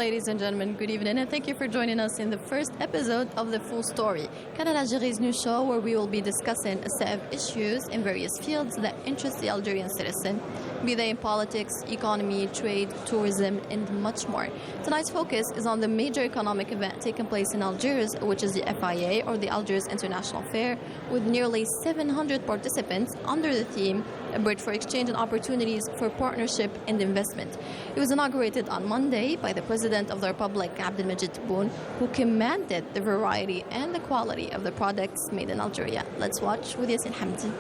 Ladies and gentlemen, good evening and thank you for joining us in the first episode of The Full Story, Canal Algérie's new show where we will be discussing a set of issues in various fields that interest the Algerian citizen, be they in politics, economy, trade, tourism, and much more. Tonight's focus is on the major economic event taking place in Algiers, which is the FIA, or the Algiers International Fair, with nearly 700 participants under the theme A Bridge for Exchange and Opportunities for Partnership and Investment. It was inaugurated on Monday by the President of the Republic, Abdelmajid Tebboune, who commanded the variety and the quality of the products made in Algeria. Let's watch with Yassine Hamdi.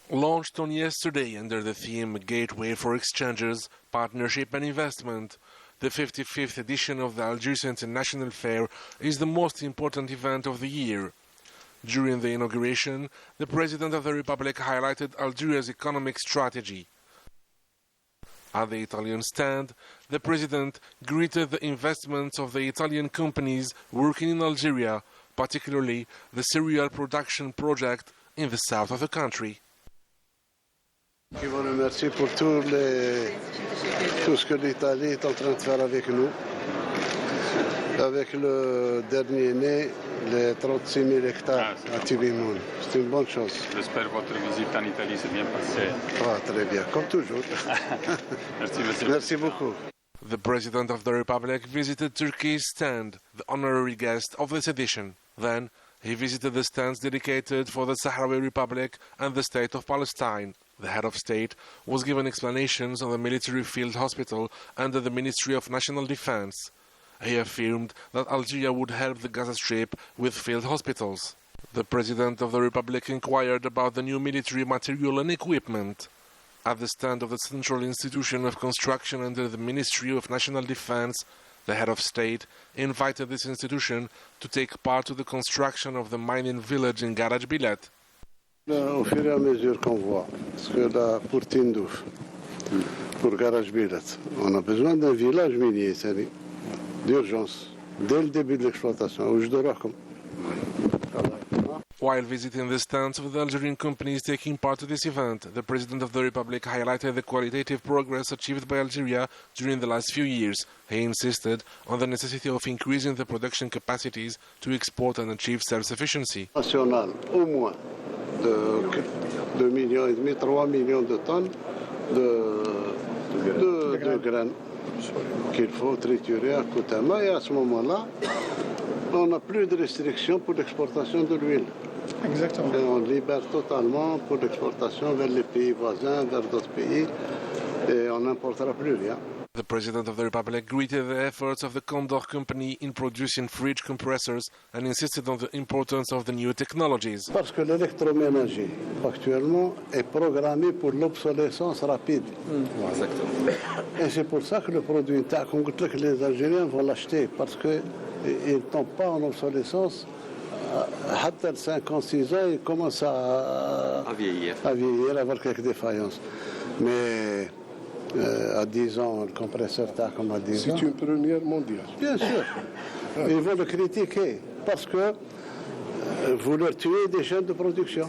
Launched on yesterday under the theme Gateway for Exchanges, Partnership and Investment, the 55th edition of the Algiers International Fair is the most important event of the year. During the inauguration, the President of the Republic highlighted Algeria's economic strategy. At the Italian stand, the President greeted the investments of the Italian companies working in Algeria, particularly the cereal production project in the south of the country. Je vous remercie pour tout ce que l'Italie est en train de faire avec nous. Avec le dernier né, les 36 000 hectares à Tibimoun. C'est une bonne chose. J'espère que votre visite en Italie s'est bien passée. Ah, très bien, comme toujours. Merci, monsieur. Merci beaucoup. The President of the Republic visited Turkey's stand, the honorary guest of this edition. Then, he visited the stands dedicated for the Sahrawi Republic and the State of Palestine. The head of state was given explanations on the military field hospital under the Ministry of National Defense. He affirmed that Algeria would help the Gaza Strip with field hospitals. The President of the Republic inquired about the new military material and equipment. At the stand of the Central Institution of Construction under the Ministry of National Defense, the head of state invited this institution to take part to the construction of the mining village in Garage Bilet. Au fur et à mesure qu'on voit, parce que la pour Tindouf, pour Garage Bilet, on a besoin d'un village minier, c'est d'urgence, dès le début de l'exploitation, où je dois comme. While visiting the stands of the Algerian companies taking part in this event, the President of the Republic highlighted the qualitative progress achieved by Algeria during the last few years. He insisted on the necessity of increasing the production capacities to export and achieve self-sufficiency. National, au moins de 2,5 millions, 3 millions de tonnes de graines qu'il faut triturer à Koutama, et à ce moment-là, on n'a plus de restrictions pour l'exportation de l'huile. Exactement. Et on libère totalement pour l'exportation vers les pays voisins, vers d'autres pays, et on n'importera plus rien. The President of the Republic greeted the efforts of the Condor company in producing fridge compressors and insisted on the importance of the new technologies. Parce que l'électroménager, actuellement, est programmé pour l'obsolescence rapide. Exactement. Et c'est pour ça que le produit intact, comme les Algériens vont l'acheter, parce qu'il ne tombe pas en obsolescence. À 5 ans, 6 ans, il commence à vieillir, avoir quelques défaillances. Mais à 10 ans, le compresseur TAC, comme à 10 ans. C'est une première mondiale. Bien sûr. Ils vont le critiquer parce que vous leur tuez des chaînes de production.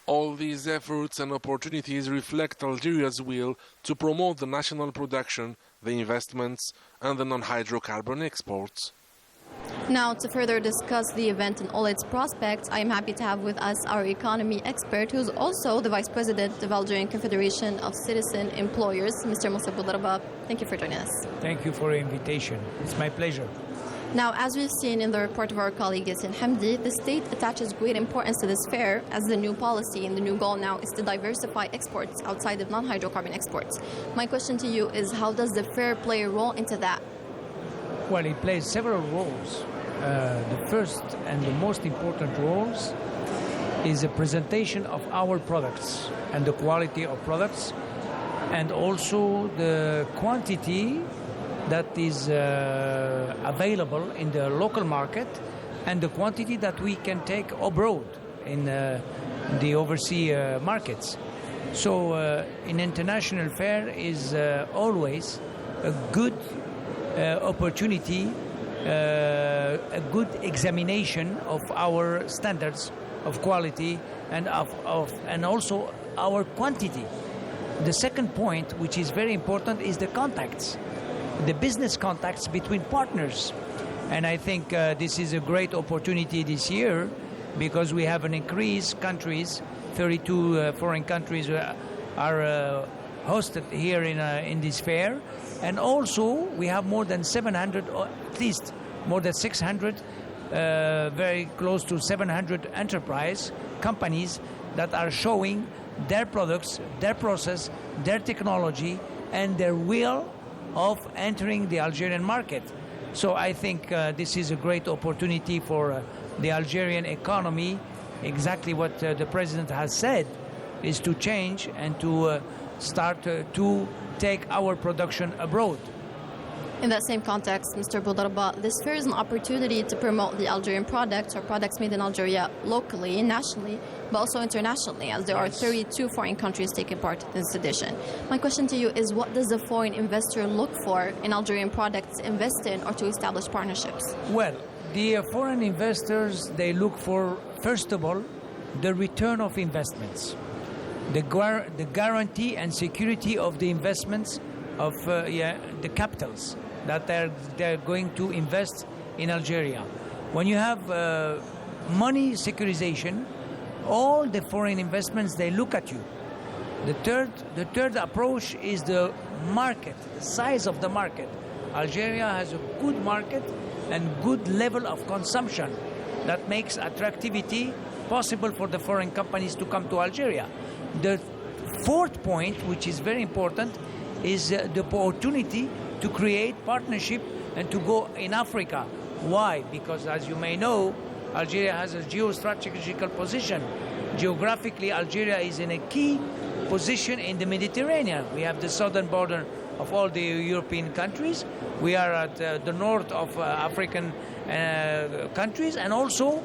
All these efforts and opportunities reflect Algeria's will to promote the national production, the investments, and the non-hydrocarbon exports. Now, to further discuss the event and all its prospects, I am happy to have with us our economy expert, who's also the Vice President of Algerian Confederation of Citizen Employers, Mr. Moussa Boudraba. Thank you for joining us. Thank you for the invitation. It's my pleasure. Now, as we've seen in the report of our colleague Yassine Hamdi, the state attaches great importance to this fair, as the new policy and the new goal now is to diversify exports outside of non-hydrocarbon exports. My question to you is, how does the fair play a role into that? Well, it plays several roles. The first and the most important roles is the presentation of our products and the quality of products, and also the quantity that is available in the local market and the quantity that we can take abroad in the overseas markets. So an international fair is always a good opportunity, a good examination of our standards of quality and and also our quantity. The second point, which is very important, is the contacts. the business contacts between partners. And I think this is a great opportunity this year because we have an increase. Countries, 32 foreign countries are hosted here in this fair. And also we have more than 700, or at least more than 600, very close to 700 enterprise companies that are showing their products, their process, their technology, and their will of entering the Algerian market. So I think this is a great opportunity for the Algerian economy. Exactly what the president has said is to change and to start to take our production abroad. In that same context, Mr. Boudarba, this fair is an opportunity to promote the Algerian products or products made in Algeria locally, nationally, but also internationally, as there are 32 foreign countries taking part in this edition. My question to you is, what does a foreign investor look for in Algerian products to invest in or to establish partnerships? Well, the foreign investors, they look for, first of all, the return of investments, the guarantee and security of the investments of the capitals that they're going to invest in Algeria. When you have money securitization, all the foreign investments, they look at you. The third approach is the market, the size of the market. Algeria has a good market and good level of consumption that makes attractivity possible for the foreign companies to come to Algeria. The fourth point, which is very important, is the opportunity to create partnership and to go in Africa. Why? Because as you may know, Algeria has a geostrategical position. Geographically, Algeria is in a key position in the Mediterranean. We have the southern border of all the European countries. We are at the north of African countries, and also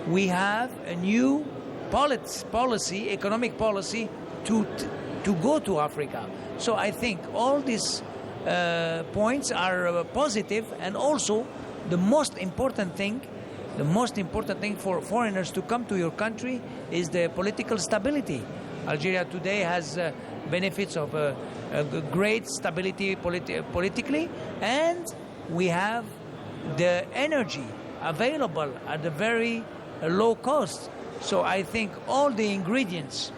we have a new policy, economic policy to go to Africa. So I think all these points are positive, and also the most important thing for foreigners to come to your country is the political stability. Algeria today has benefits of a great stability politically, and we have the energy available at a very low cost. So I think all the ingredients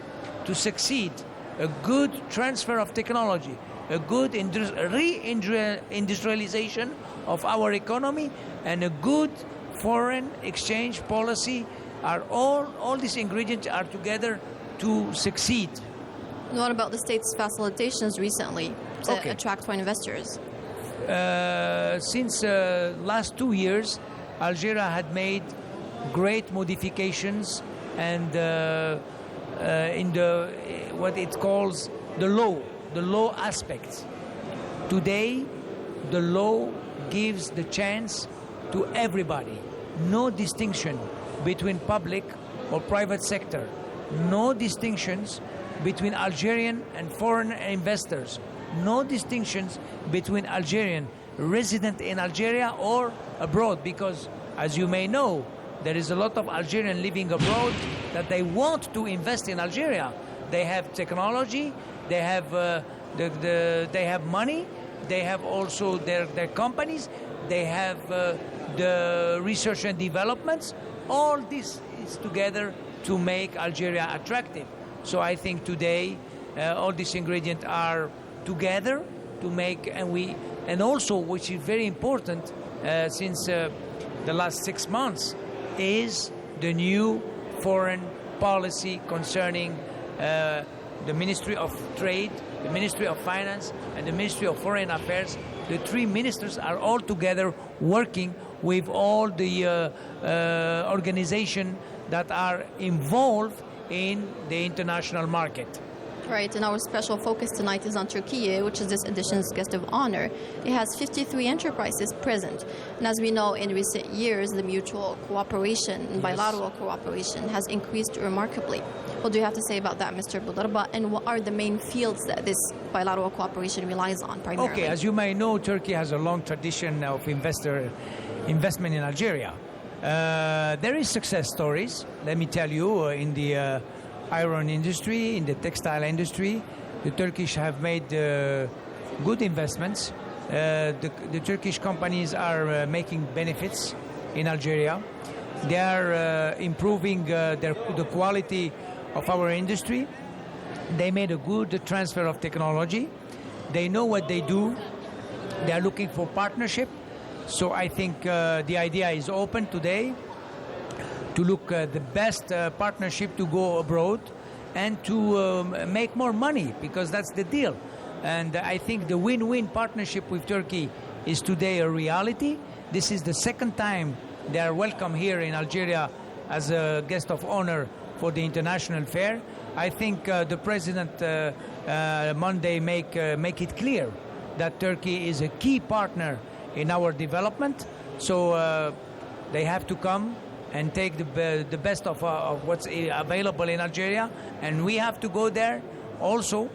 to succeed, a good transfer of technology, a good reindustrialization of our economy, and a good foreign exchange policy are all these ingredients are together to succeed. And what about the state's facilitations recently to attract foreign investors? Since last 2 years, Algeria had made great modifications and in the what it calls the law aspects. Today, the law gives the chance to everybody. No distinction between public or private sector. No distinctions between Algerian and foreign investors. No distinctions between Algerian resident in Algeria or abroad, because as you may know, there is a lot of Algerian living abroad that they want to invest in Algeria. They have technology, they have they have money, they have also their companies, they have the research and developments. All this is together to make Algeria attractive. So I think today all these ingredients are together to make, and also, which is very important since the last 6 months, is the new foreign policy concerning the Ministry of Trade, the Ministry of Finance, and the Ministry of Foreign Affairs. The three ministers are all together working with all the organizations that are involved in the international market. Right, and our special focus tonight is on Turkey, which is this edition's guest of honor. It has 53 enterprises present. And as we know, in recent years, the mutual cooperation and bilateral cooperation has increased remarkably. What do you have to say about that, Mr. Boudarba? And what are the main fields that this bilateral cooperation relies on primarily? Okay, as you may know, Turkey has a long tradition of investment in Algeria. There is success stories, let me tell you, in the iron industry, in the textile industry. The Turkish have made good investments. The Turkish companies are making benefits in Algeria. They are improving the quality of our industry. They made a good transfer of technology. They know what they do. They are looking for partnership. So I think the idea is open today to look at the best partnership to go abroad and to make more money, because that's the deal. And I think the win-win partnership with Turkey is today a reality. This is the second time they are welcome here in Algeria as a guest of honor for the international fair. I think the president Monday make it clear that Turkey is a key partner in our development. So they have to come and take the best of what's available in Algeria, and we have to go there also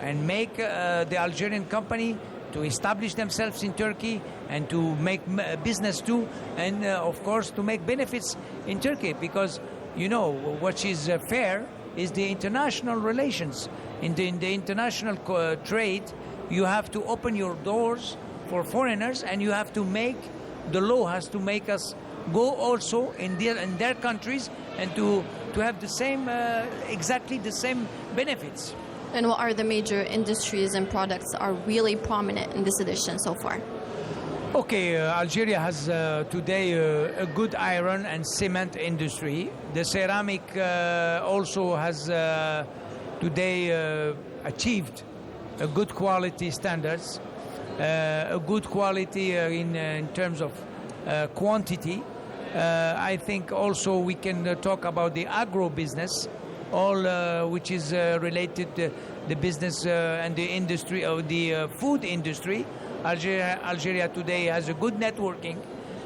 and make the Algerian company to establish themselves in Turkey and to make business too, and of course to make benefits in Turkey, because you know what is fair is the international relations. In the international trade, you have to open your doors for foreigners, and you have to make, the law has to make us go also in their countries and to have the same, exactly the same benefits. And what are the major industries and products are really prominent in this edition so far? Okay, Algeria has today a good iron and cement industry. The ceramic also has today achieved a good quality standards, a good quality in terms of quantity. I think also we can talk about the agro business, all which is related to the business and the industry of the food industry. Algeria today has a good networking.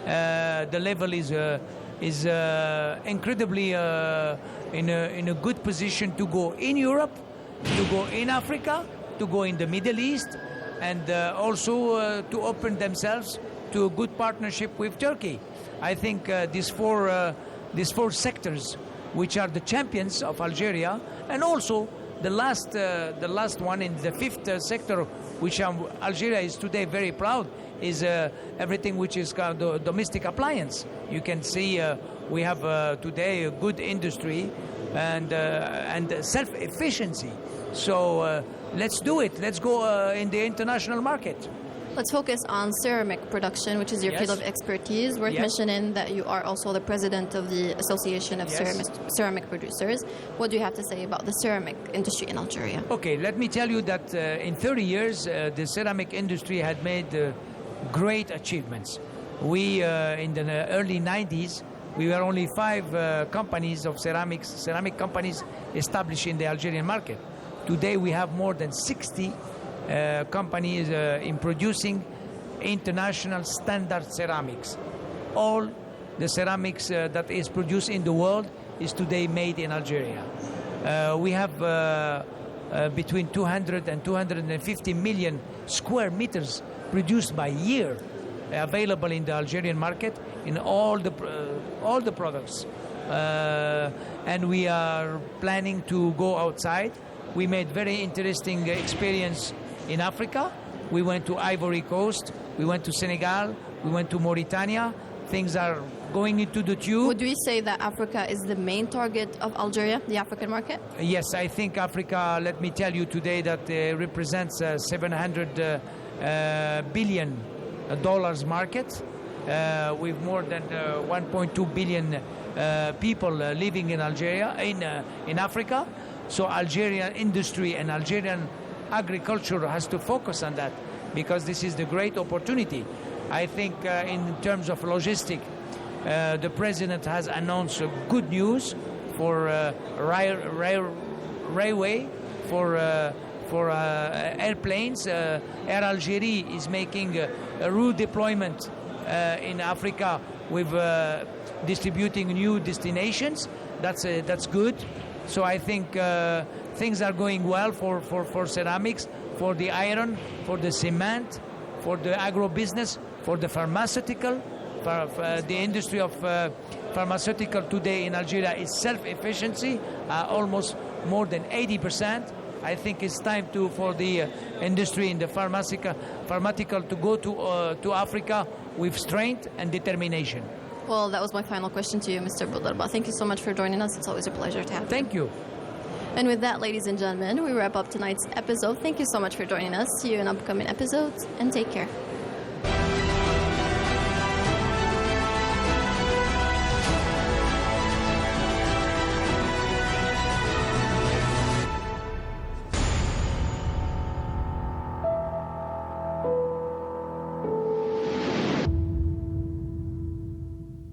The level is incredibly in a good position to go in Europe, to go in Africa, to go in the Middle East, and also to open themselves to a good partnership with Turkey. I think these four sectors, which are the champions of Algeria, and also the last one in the fifth sector, which Algeria is today very proud, is everything which is called domestic appliance. You can see we have today a good industry and self-efficiency. So let's do it. Let's go in the international market. Let's focus on ceramic production, which is your Yes. field of expertise. Worth Yes. mentioning that you are also the president of the Association of Yes. Ceramic Producers. What do you have to say about the ceramic industry in Algeria? Okay, let me tell you that in 30 years, the ceramic industry had made great achievements. We, in the early 90s, we were only 5 companies of ceramic companies established in the Algerian market. Today we have more than 60 companies in producing international standard ceramics. All the ceramics that is produced in the world is today made in Algeria. We have between 200 and 250 million square meters produced by year available in the Algerian market in all the products. And we are planning to go outside. We made very interesting experience in Africa. We went to Ivory Coast, we went to Senegal, we went to Mauritania. Things are going into the tube. Would we say that Africa is the main target of Algeria, the African market? Yes, I think Africa, let me tell you today, that represents $700 billion market with more than 1.2 billion people living in Algeria, in Africa. So Algerian industry and Algerian agriculture has to focus on that, because this is the great opportunity. I think in terms of logistics, the president has announced good news for railway, for airplanes. Air Algerie is making a route deployment in Africa with distributing new destinations. That's good. So I think things are going well for ceramics, for the iron, for the cement, for the agro business, for the pharmaceutical. The industry of pharmaceutical today in Algeria is self-efficiency, almost more than 80%. I think it's time for the industry in the pharmaceutical to go to Africa with strength and determination. Well, that was my final question to you, Mr. Boudarba. Thank you so much for joining us. It's always a pleasure to have you. Thank you. And with that, ladies and gentlemen, we wrap up tonight's episode. Thank you so much for joining us. See you in upcoming episodes, and take care.